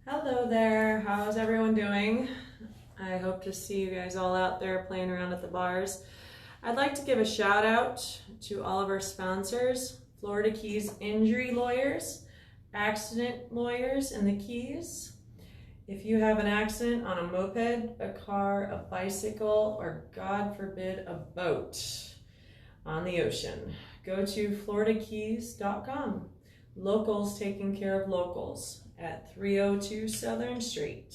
Hello there, how's everyone doing? I hope to see you guys all out there playing around at the bars. I'd like to give a shout out to all of our sponsors, Florida Keys Injury Lawyers, Accident Lawyers in the Keys. If you have an accident on a moped, a car, a bicycle, or God forbid, a boat on the ocean, go to floridakeys.com. Locals taking care of locals at 302 Southern Street.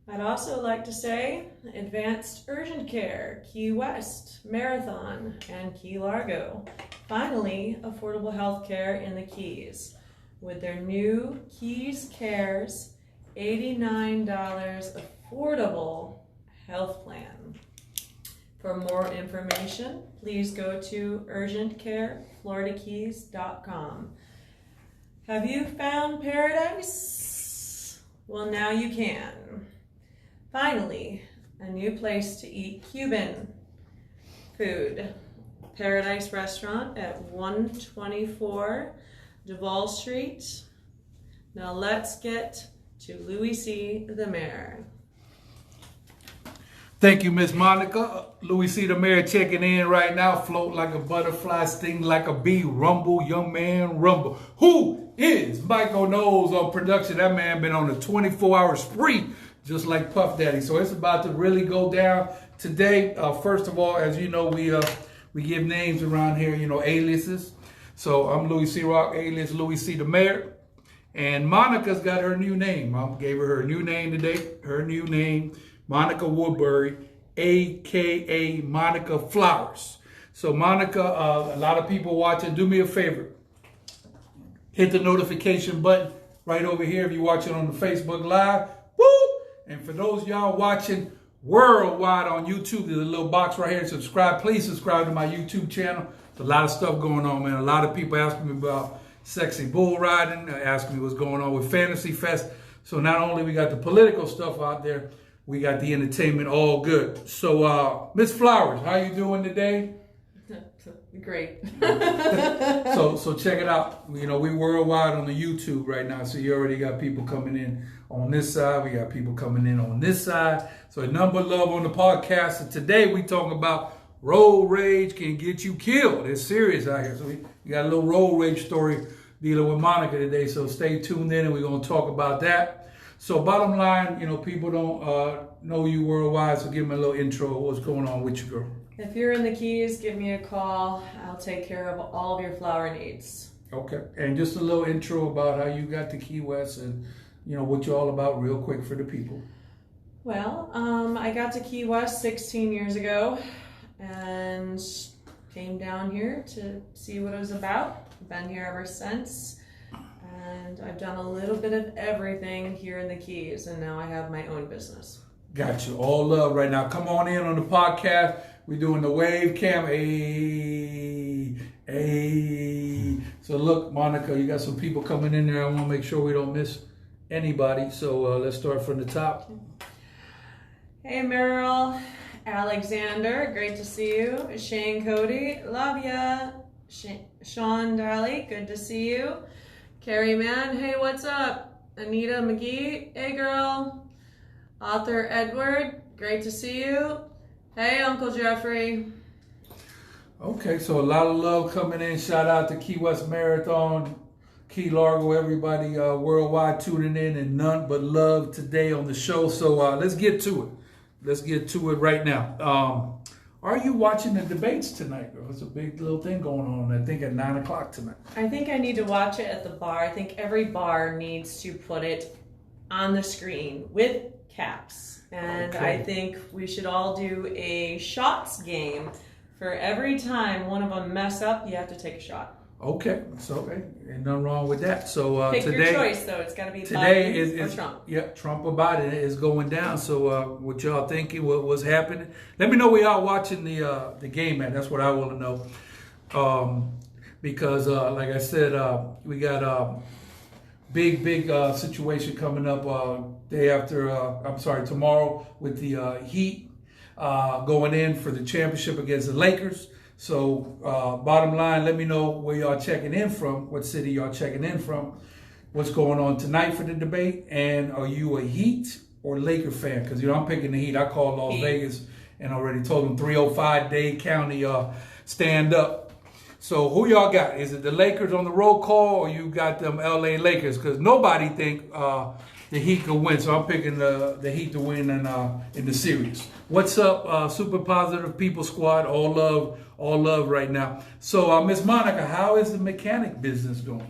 I'd also like to say Advanced Urgent Care, Key West, Marathon, and Key Largo. Finally, affordable health care in the Keys with their new Keys Cares $89 affordable health plan. For more information, please go to urgentcarefloridakeys.com. Have you found paradise? Well, now you can. Finally, a new place to eat Cuban food. Paradise Restaurant at 124 Duval Street. Now let's get to Louie C. the Mayor. Thank you, Miss Monica. Louie C. the Mayor checking in right now. Float like a butterfly, sting like a bee, rumble, young man, rumble. Who is Michael Knowles on production? That man been on a 24-hour spree, just like Puff Daddy. So it's about to really go down today. First of all, as you know, we give names around here, aliases. So I'm Louie C. Rock, alias Louie C. the Mayor. And Monica's got her new name. I gave her new name today. Her new name, Monica Woodbury, a.k.a. Monica Flowers. So Monica, a lot of people watching, do me a favor. Hit the notification button right over here if you're watching on the Facebook Live. Woo! And for those of y'all watching worldwide on YouTube, there's a little box right here. Subscribe. Please subscribe to my YouTube channel. There's a lot of stuff going on, man. A lot of people asking me about sexy bull riding, asking me what's going on with Fantasy Fest. So not only we got the political stuff out there, we got the entertainment all good. So, Miss Flowers, how you doing today? Great. So check it out. We worldwide on the YouTube right now. So you already got people coming in on this side. We got people coming in on this side. So a number of love on the podcast. So today we talking about road rage can get you killed. It's serious out here. So we got a little road rage story dealing with Monica today. So stay tuned in and we're going to talk about that. So bottom line, people don't know you worldwide. So give me a little intro. What's going on with you, girl? If you're in the Keys, give me a call. I'll take care of all of your flower needs. Okay. And just a little intro about how you got to Key West and, what you're all about real quick for the people. Well, I got to Key West 16 years ago and came down here to see what it was about. Been here ever since. And I've done a little bit of everything here in the Keys, and now I have my own business. Got you. All love right now. Come on in on the podcast. We're doing the wave cam. Hey. So look, Monica, you got some people coming in there. I want to make sure we don't miss anybody. So let's start from the top. Hey, Meryl. Alexander, great to see you. Shane Cody, love ya. Sean Daly, good to see you. Carrie Mann, hey, what's up? Anita McGee, hey, girl. Author Edward, great to see you. Hey, Uncle Jeffrey. Okay, so a lot of love coming in. Shout out to Key West Marathon, Key Largo, everybody worldwide tuning in, and none but love today on the show. So let's get to it. Let's get to it right now. Are you watching the debates tonight, girl? It's a big little thing going on, I think, at 9 o'clock tonight. I think I need to watch it at the bar. I think every bar needs to put it on the screen with caps. And okay. I think we should all do a shots game. For every time one of them mess up, you have to take a shot. Okay, so ain't nothing wrong with that. So pick today, your choice, though. It's got to be today Biden or Trump. Yeah, Trump or Biden is going down. So what y'all thinking? What's happening? Let me know where y'all watching the game at. That's what I want to know. Because like I said, we got a big situation coming up tomorrow with the Heat going in for the championship against the Lakers. So bottom line, let me know where y'all checking in from, what city y'all checking in from. what's going on tonight for the debate, and are you a Heat or Laker fan? Because, I'm picking the Heat. I called Las Vegas and already told them 305 Dade County stand up. So who y'all got? Is it the Lakers on the roll call, or you got them LA Lakers? Because nobody think the Heat could win, so I'm picking the Heat to win in the series. What's up, Super Positive People Squad? All love right now. So, Miss Monica, how is the mechanic business going?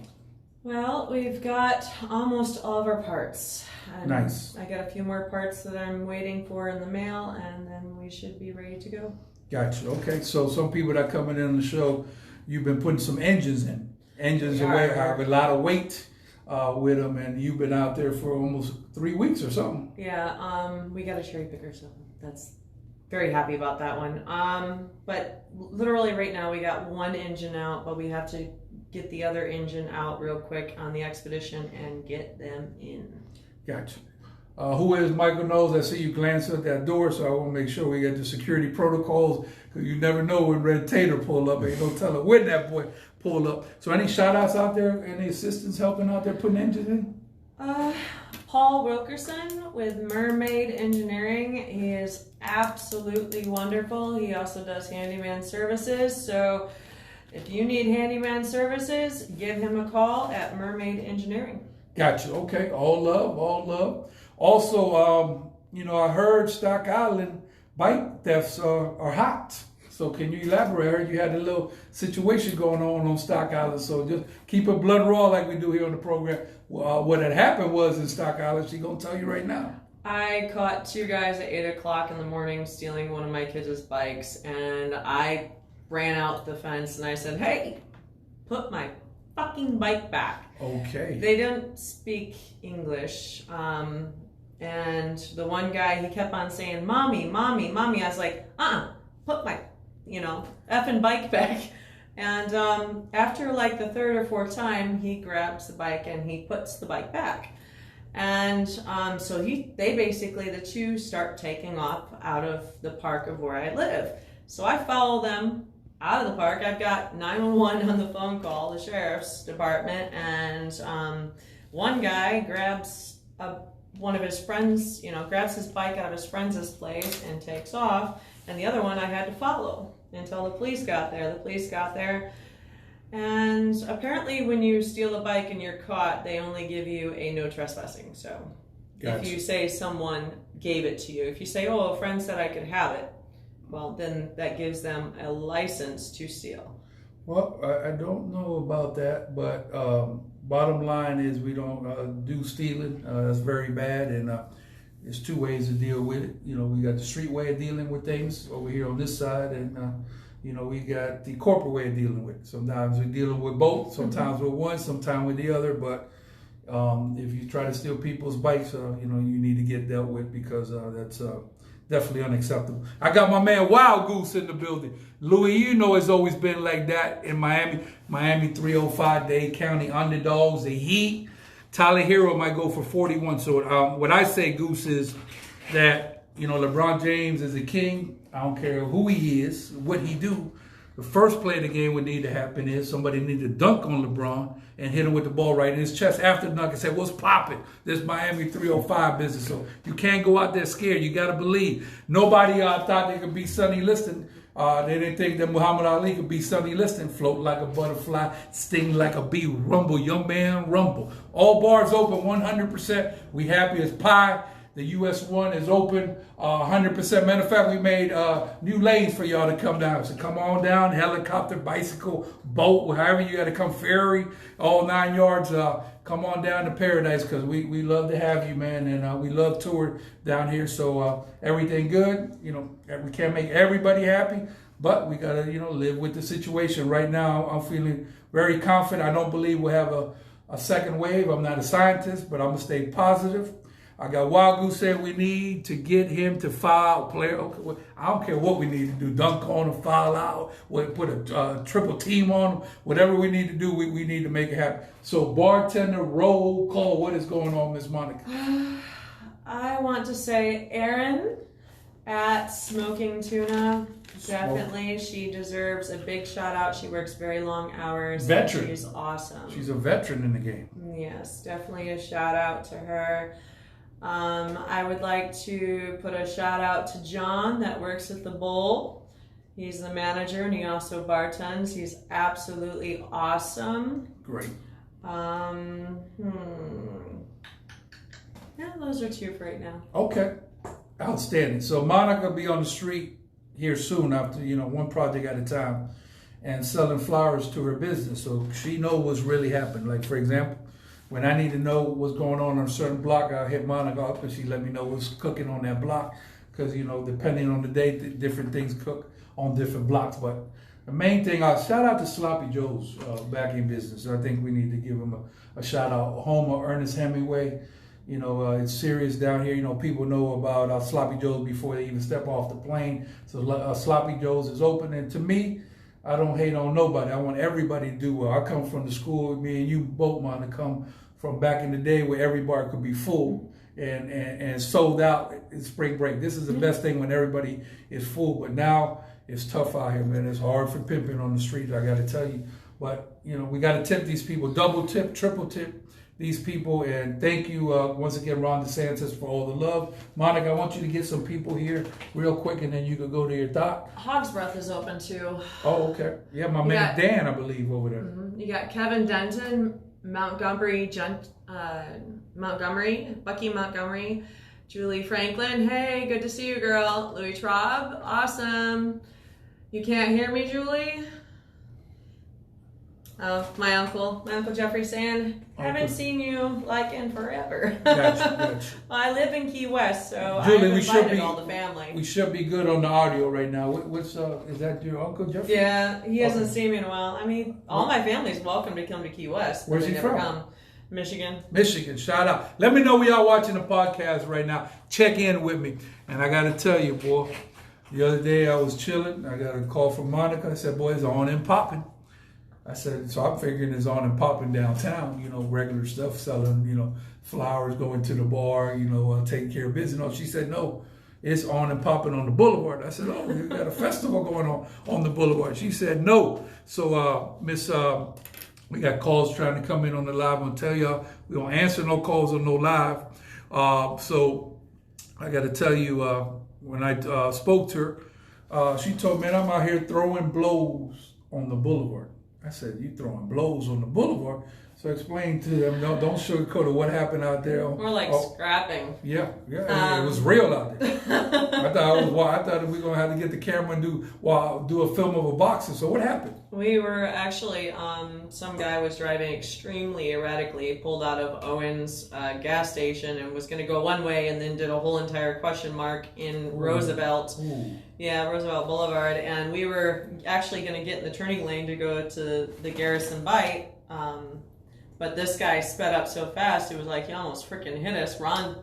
Well, we've got almost all of our parts. Nice. I got a few more parts that I'm waiting for in the mail, and then we should be ready to go. Gotcha. Okay, so some people that are coming in on the show, you've been putting some engines in. Engines away, have a lot of weight with them, and you've been out there for almost 3 weeks or something. Yeah, we got a cherry picker, so that's very happy about that one. But literally right now we got one engine out, but we have to get the other engine out real quick on the Expedition and get them in. Gotcha. Who is Michael Knowles? I see you glance at that door, so I want to make sure we get the security protocols, because you never know when Red Tater pull up. Ain't no telling when that boy pull up. So any shout outs out there? Any assistants helping out there putting engines in? Paul Wilkerson with Mermaid Engineering. He is absolutely wonderful. He also does handyman services. So if you need handyman services, give him a call at Mermaid Engineering. Gotcha. Okay. All love. All love. Also, I heard Stock Island bike thefts are hot. So can you elaborate? I heard you had a little situation going on Stock Island. So just keep it blood raw like we do here on the program. What had happened was in Stock Island, she's going to tell you right now. I caught two guys at 8 o'clock in the morning stealing one of my kids' bikes, and I ran out the fence and I said, "Hey, put my fucking bike back." Okay. They didn't speak English. And the one guy, he kept on saying, "Mommy, mommy, mommy." I was like, put my, effing bike back. And after like the third or fourth time, he grabs the bike and he puts the bike back. And so the two start taking off out of the park of where I live. So I follow them out of the park. I've got 911 on the phone call, the sheriff's department, and one guy grabs one of his friends, grabs his bike out of his friend's place and takes off, and the other one I had to follow until the police got there. The police got there, and apparently when you steal a bike and you're caught, they only give you a no trespassing. So gotcha. If you say someone gave it to you, if you say, "Oh, a friend said I could have it," well, then that gives them a license to steal. Well, I don't know about that, but bottom line is we don't do stealing. That's very bad, and there's two ways to deal with it. We got the street way of dealing with things over here on this side, and we got the corporate way of dealing with it. Sometimes we're dealing with both, sometimes with one, sometimes with the other, but if you try to steal people's bikes, you need to get dealt with, because that's definitely unacceptable. I got my man Wild Goose in the building. Louie, it's always been like that in Miami. Miami 305 Dade County Underdogs, the Heat. Tyler Hero might go for 41. So what I say, Goose, is that, LeBron James is a king. I don't care who he is, what he do. The first play of the game would need to happen is somebody need to dunk on LeBron and hit him with the ball right in his chest after the dunk and say, "What's popping?" This Miami 305 business. So you can't go out there scared. You got to believe. Nobody thought they could beat Sonny Liston. They didn't think that Muhammad Ali could beat Sonny Liston. Float like a butterfly, sting like a bee, rumble, young man, rumble. All bars open 100%. We happy as pie. The US 1 is open 100%. Matter of fact, we made new lanes for y'all to come down. So come on down, helicopter, bicycle, boat, however you got to come, ferry, all 9 yards. Come on down to paradise, because we love to have you, man. And we love tour down here. So everything good. We can't make everybody happy, but we got to, live with the situation. Right now, I'm feeling very confident. I don't believe we'll have a second wave. I'm not a scientist, but I'm going to stay positive. I got Wild Goose said we need to get him to foul player. Okay, I don't care what we need to do. Dunk on him, foul out, put a triple team on him. Whatever we need to do, we need to make it happen. So bartender, roll call. What is going on, Miss Monica? I want to say Aaron at Smoking Tuna. Definitely, she deserves a big shout out. She works very long hours. Veteran. She's awesome. She's a veteran in the game. Yes, definitely a shout out to her. I would like to put a shout out to John that works at the Bull. He's the manager and he also bartends. He's absolutely awesome. Great. Yeah, those are two for right now. Okay. Outstanding. So Monica will be on the street here soon after, one project at a time and selling flowers to her business. So she knows what's really happening. Like, for example, when I need to know what's going on a certain block, I'll hit Monica up and she let me know what's cooking on that block. Because, depending on the day, different things cook on different blocks. But the main thing, shout out to Sloppy Joe's back in business. I think we need to give him a shout out. Home of Ernest Hemingway. It's serious down here. People know about Sloppy Joe's before they even step off the plane. So Sloppy Joe's is open. And to me, I don't hate on nobody. I want everybody to do well. I come from the school, me and you both want to come from back in the day where every bar could be full and sold out in spring break. This is the best thing when everybody is full. But now it's tough out here, man. It's hard for pimping on the street, I got to tell you. But, we got to tip these people, double tip, triple tip these people. And thank you once again, Ron DeSantis, for all the love. Monica, I want you to get some people here real quick and then you can go to your doc. Hog's Breath is open too. Oh, okay. Yeah, my man Dan, I believe, over there. You got Kevin Denton, Montgomery, Bucky Montgomery, Julie Franklin. Hey, good to see you, girl. Louie Traub, awesome. You can't hear me, Julie? Oh, my uncle Jeffrey saying, haven't seen you in forever. Gotcha. Well, I live in Key West, so Julie, I've invited all the family. We should be good on the audio right now. What's is that your Uncle Jeffrey? Yeah, he hasn't seen me in a while. I mean, all my family's welcome to come to Key West. Where's he from? Michigan. Michigan, shout out. Let me know we all watching the podcast right now. Check in with me. And I got to tell you, boy, the other day I was chilling. I got a call from Monica. I said, boy, it's on and popping. I said, so I'm figuring it's on and popping downtown, regular stuff, selling, flowers, going to the bar, taking care of business. She said, no, it's on and popping on the boulevard. I said, oh, you got a festival going on the boulevard. She said, no. So, we got calls trying to come in on the live. I'm going to tell y'all, we don't answer no calls on no live. So I got to tell you, when I spoke to her, she told me, man, I'm out here throwing blows on the boulevard. I said, you throwing blows on the boulevard? So explain to them, don't sugarcoat it, what happened out there. More like scrapping. Yeah, it was real out there. I thought we were going to have to get the camera and do a film of a boxer. So what happened? We were actually, some guy was driving extremely erratically, pulled out of Owen's gas station and was going to go one way and then did a whole entire question mark in Roosevelt. Ooh. Yeah, Roosevelt Boulevard. And we were actually going to get in the turning lane to go to the Garrison Bite. But this guy sped up so fast, it was like he almost freaking hit us. Ron,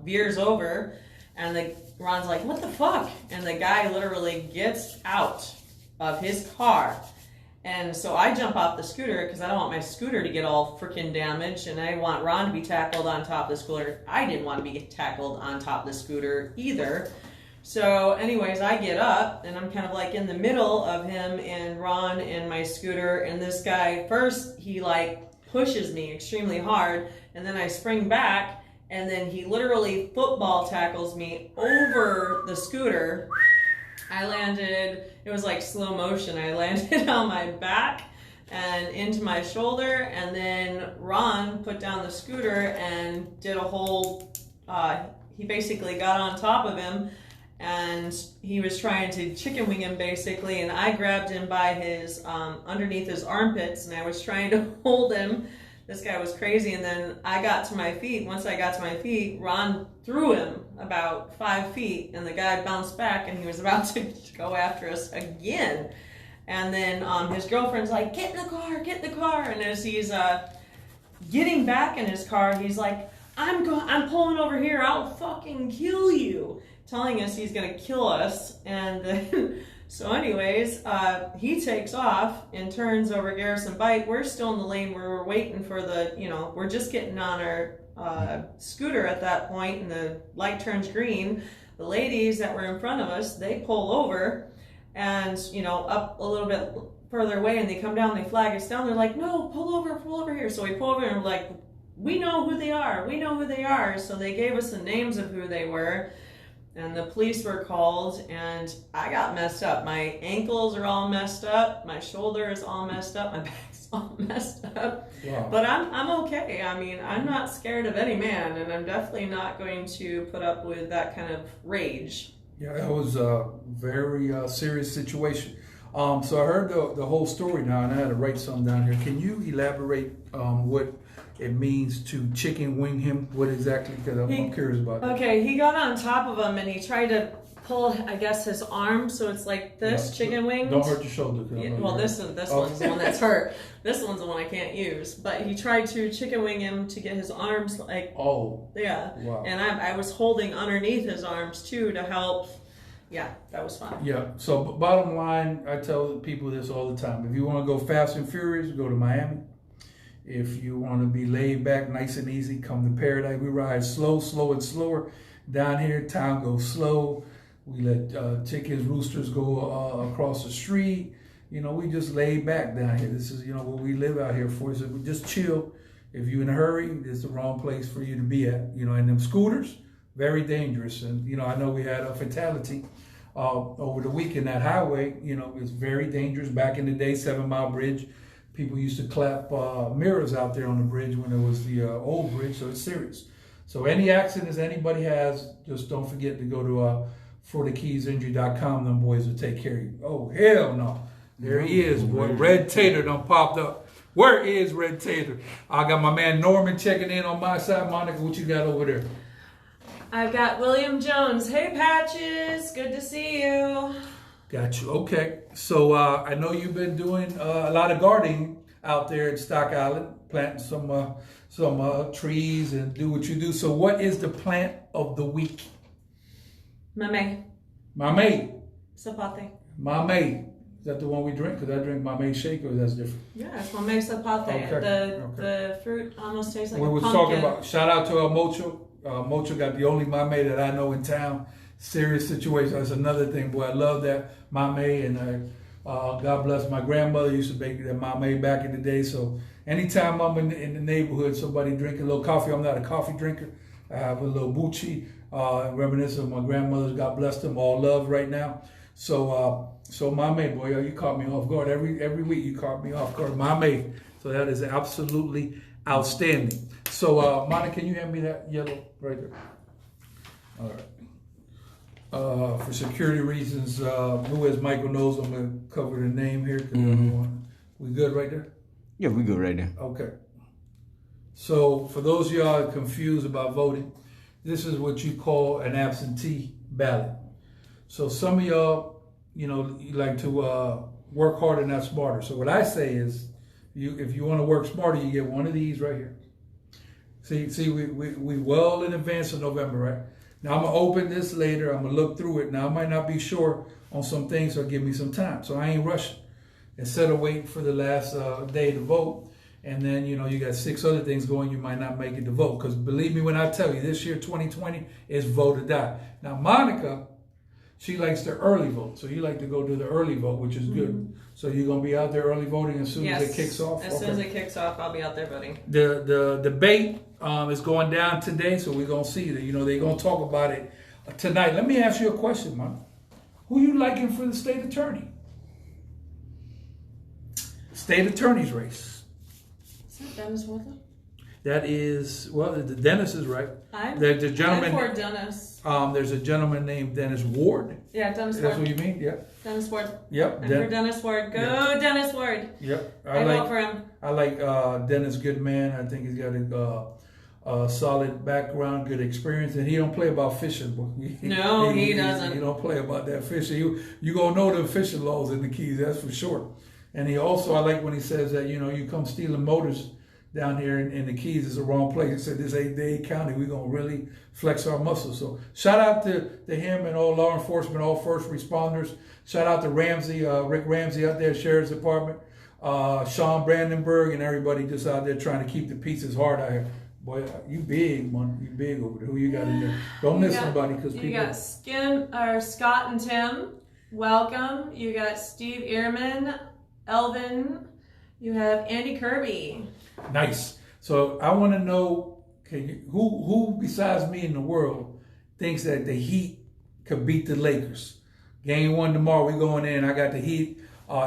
veers over, and Ron's like, what the fuck? And the guy literally gets out of his car. And so I jump off the scooter because I don't want my scooter to get all freaking damaged, and I want Ron to be tackled on top of the scooter. I didn't want to be tackled on top of the scooter either. So anyways, I get up and I'm kind of in the middle of him and Ron and my scooter, and this guy first, he pushes me extremely hard, and then I spring back, and then he literally football tackles me over the scooter. I landed, it was like slow motion, I landed on my back and into my shoulder, and then Ron put down the scooter and did a whole, he basically got on top of him, and he was trying to chicken wing him basically, and I grabbed him by his, underneath his armpits, and I was trying to hold him. This guy was crazy, and then I got to my feet. Once I got to my feet, Ron threw him about 5 feet, and the guy bounced back, and he was about to go after us again. And then his girlfriend's like, get in the car, and as he's getting back in his car, he's like, I'm pulling over here, I'll fucking kill you, telling us he's gonna kill us. And then, so anyways, he takes off and turns over Garrison Bite. We're still in the lane where we're waiting for the, we're just getting on our scooter at that point, and the light turns green. the ladies that were in front of us, they pull over and, you know, up a little bit further away, and they come down, they flag us down. They're like, no, pull over here. So we pull over and we're like, we know who they are. We know who they are. So they gave us the names of who they were. And the police were called, and I got messed up. My ankles are all messed up. My shoulder is all messed up. My back's all messed up. Wow. But I'm okay. I mean, I'm not scared of any man, and I'm definitely not going to put up with that kind of rage. Yeah, that was a very serious situation. So I heard the whole story now, and I had to write something down here. Can you elaborate what it means to chicken wing him? What exactly? Because I'm curious about that. Okay, he got on top of him and he tried to pull, I guess, his arm, so it's like this, chicken wing. Don't hurt your shoulder. Yeah, well, this one's the one that's hurt. This one's the one I can't use. But he tried to chicken wing him to get his arms like. Oh. Yeah. Wow. And I was holding underneath his arms too to help. Yeah, that was fun. Yeah. So bottom line, I tell people this all the time. If you want to go fast and furious, go to Miami. If you want to be laid back, nice and easy, come to Paradise. We ride slow and slower. Down here, town goes slow. We let chickens, roosters go across the street. You know, we just laid back down here. This is, you know, what we live out here for. So we just chill. If you're in a hurry, it's the wrong place for you to be at. You know, and them scooters, very dangerous. And, you know, I know we had a fatality over the weekend. That highway, you know, it's very dangerous. Back in the day, 7 Mile Bridge, people used to clap mirrors out there on the bridge when it was the old bridge, so it's serious. So any accidents anybody has, just don't forget to go to forthekeysinjury.com. Them boys will take care of you. Oh, hell no. There he is, boy. Red Tater done popped up. Where is Red Tater? I got my man Norman checking in on my side. Monica, what you got over there? I've got William Jones. Hey, Patches. Good to see you. Got you. Okay. So I know you've been doing a lot of gardening out there at Stock Island, planting some trees and do what you do. So what is the plant of the week? Mame. Mame. Zapate. Mame. Is that the one we drink? Because I drink Mame shake, or that's different? Yeah, it's Mame Zapate. Okay. The fruit almost tastes like we a was pumpkin. talking about, shout out to Mocho. Mocho got the only Mame that I know in town. Serious situation. That's another thing, boy. I love that Mame, and God bless my grandmother used to bake that Mame back in the day. So anytime I'm in the neighborhood, somebody drinking a little coffee. I'm not a coffee drinker. I have a little bucci, reminiscent of my grandmother's. God bless them. All love right now. So Mame, boy, you caught me off guard. Every week you caught me off guard. Mame. So that is absolutely outstanding. So Monica, can you hand me that yellow right there? All right. For security reasons, who is Michael Knowles? I'm going to cover the name here. We good right there? Yeah, we good right there. Okay. So for those of y'all confused about voting, this is what you call an absentee ballot. So some of y'all, you know, you like to work harder, not smarter. So what I say is, if you want to work smarter, you get one of these right here. See, we well in advance of November, right? Now I'm gonna open this later. I'm gonna look through it. Now I might not be sure on some things, so give me some time. So I ain't rushing. Instead of waiting for the last day to vote, and then you know you got 6 other things going, you might not make it to vote. Because believe me when I tell you, this year 2020 is vote or die. Now Monica, she likes the early vote, so you like to go do the early vote, which is good. So you're gonna be out there early voting as soon as it kicks off. As soon as it kicks off, I'll be out there voting. The debate is going down today, so we're gonna see that. You know, they're gonna talk about it tonight. Let me ask you a question, man. Who you liking for the state attorney? State attorney's race. Is that Dennis Wortham? That is, well, the Dennis is right. I'm gentleman. for Dennis. There's a gentleman named Dennis Ward. Yeah, Dennis Ward. That's what you mean? Yeah. Dennis Ward. Yep. I'm for Dennis Ward. Go Dennis Ward. Yep. I vote for him. I like Dennis, good man. I think he's got a solid background, good experience, and he don't play about fishing. No, he doesn't. He don't play about that fishing. You gonna know the fishing laws in the Keys, that's for sure. And he also, I like when he says that, you know, you come stealing motors down here in the Keys, is the wrong place. He said this ain't Dade County. We're gonna really flex our muscles. So shout out to him and all law enforcement, all first responders. Shout out to Ramsey, Rick Ramsey out there, Sheriff's Department, Sean Brandenburg, and everybody just out there trying to keep the peace. It's hard out here. Boy, you big, man. You big over there. Who you got in there? Don't miss somebody because people. You got Scott and Tim. Welcome. You got Steve Ehrman, Elvin. You have Andy Kirby. Nice. So I want to know, who besides me in the world thinks that the Heat could beat the Lakers? Game 1 tomorrow. We going in. I got the Heat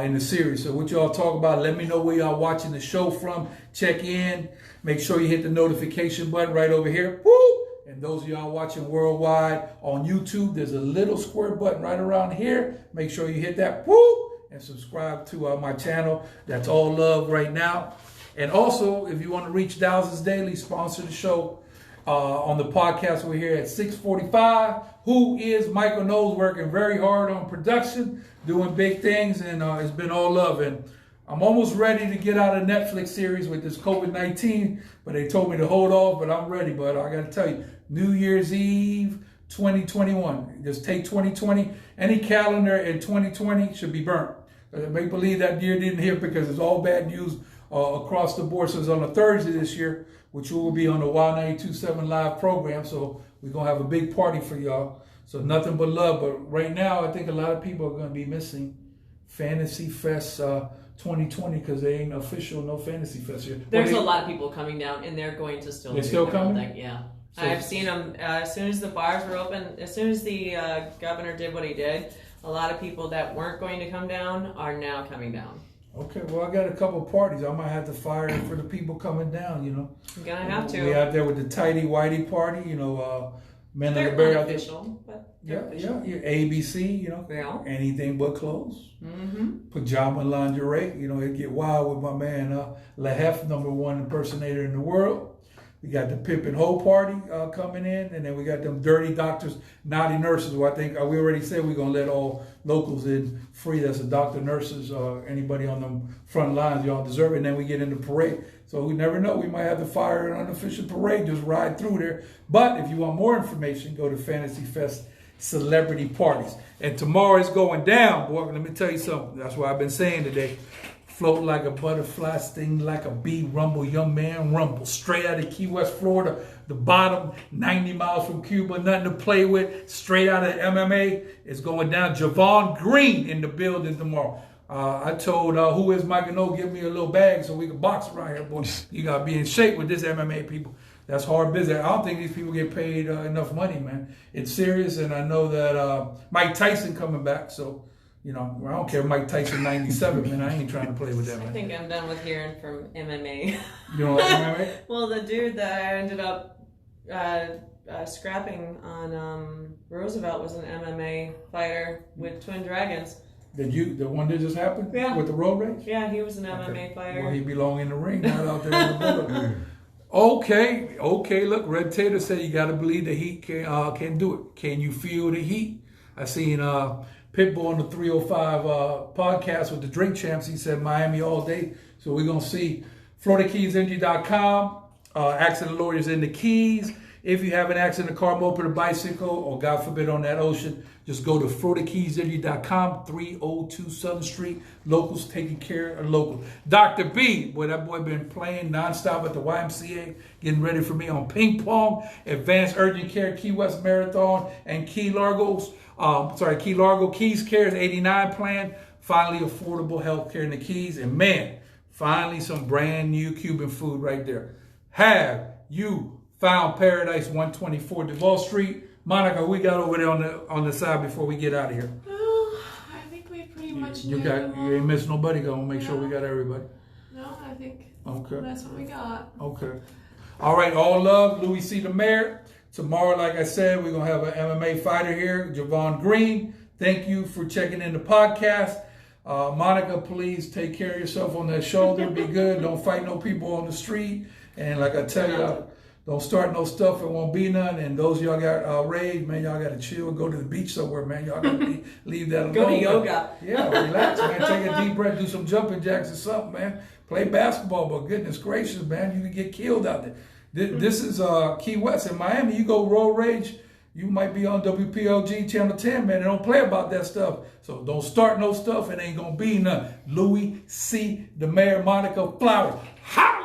in the series. So what y'all talk about? Let me know where y'all watching the show from. Check in. Make sure you hit the notification button right over here. Woo! And those of y'all watching worldwide on YouTube, there's a little square button right around here. Make sure you hit that. Woo! And subscribe to my channel. That's all love right now. And also, if you want to reach Dows's Daily, sponsor the show on the podcast. We're here at 6:45. Who is Michael Knowles, working very hard on production, doing big things, and it's been all love. And I'm almost ready to get out of Netflix series with this COVID-19, but they told me to hold off, but I'm ready. But I got to tell you, New Year's Eve 2021. Just take 2020. Any calendar in 2020 should be burnt. Make believe that year didn't hit because it's all bad news across the board. So it's on a Thursday this year, which will be on the Y92.7 live program. So we're going to have a big party for y'all. So nothing but love. But right now, I think a lot of people are going to be missing Fantasy Fest 2020 because they ain't official, no Fantasy Fest here. There's a lot of people coming down, and they're going to still. They're still coming? Thing. Yeah. So, I've seen them as soon as the bars were open, as soon as the governor did what he did, a lot of people that weren't going to come down are now coming down. Okay, well, I got a couple of parties. I might have to fire for the people coming down, you know. You're going to have to. We out there with the Tidy Whitey party, you know, Men they're of the Bear. Unofficial, but yeah, ABC, you know, yeah. Anything but clothes. Mm-hmm. Pajama lingerie, you know, it get wild with my man, Lahef, #1 impersonator in the world. We got the Pimp and Hoe party coming in, and then we got them dirty doctors, naughty nurses, who I think we already said we're going to let all locals in free. That's the doctor, nurses, anybody on them front lines, y'all deserve it. And then we get in the parade. So we never know. We might have to fire an unofficial parade, just ride through there. But if you want more information, go to Fantasy Fest Celebrity Parties. And tomorrow is going down, boy. Let me tell you something. That's what I've been saying today. Float like a butterfly, sting like a bee, rumble, young man, rumble. Straight out of Key West, Florida, the bottom, 90 miles from Cuba, nothing to play with. Straight out of MMA, it's going down. Javon Green in the building tomorrow. I told who is Michael Knowles, give me a little bag so we can box around here, boy. You got to be in shape with this MMA people. That's hard business. I don't think these people get paid enough money, man. It's serious, and I know that Mike Tyson coming back, so... You know, I don't care. Mike Tyson 97, man. I ain't trying to play with that, man. I think I'm done with hearing from MMA. You don't like MMA? Well, the dude that I ended up scrapping on Roosevelt was an MMA fighter with Twin Dragons. The one that just happened? Yeah. With the road rage? Yeah, he was an MMA fighter. Well, he belong in the ring, not out there in the middle. Okay. Look, Red Tater said you got to believe the Heat can do it. Can you feel the heat? I seen Pitbull on the 305 podcast with the Drink Champs. He said Miami all day. So we're going to see FloridaKeysNG.com, accident lawyers in the Keys. If you have an accident, a car, moped, or bicycle, or God forbid on that ocean, just go to FloridaKeysNG.com, 302 Southern Street. Locals taking care of locals. Dr. B, boy, that boy been playing nonstop at the YMCA, getting ready for me on ping pong, advanced urgent care, Key West Marathon, and Key Largo Keys Cares 89 plan. Finally, affordable health care in the Keys. And man, finally some brand new Cuban food right there. Have you found Paradise 124 Duval Street? Monica, we got over there on the side before we get out of here. Oh, I think we pretty much you ain't missed nobody. Gonna make sure we got everybody. No, I think that's what we got. Okay. All right, all love, Louie C. the Mayor. Tomorrow, like I said, we're going to have an MMA fighter here, Javon Green. Thank you for checking in the podcast. Monica, please take care of yourself on that shoulder. Be good. Don't fight no people on the street. And like I tell you, don't start no stuff. It won't be none. And those of y'all got rage, man, y'all got to chill. Go to the beach somewhere, man. Y'all got to leave that alone. Go to yoga. Yeah, relax, man. Take a deep breath. Do some jumping jacks or something, man. Play basketball. But goodness gracious, man, you can get killed out there. This is Key West. In Miami, you go road rage, you might be on WPLG Channel 10, man. They don't play about that stuff. So don't start no stuff. It ain't going to be none. Louie C. the Mayor, Monica Flowers. Holla!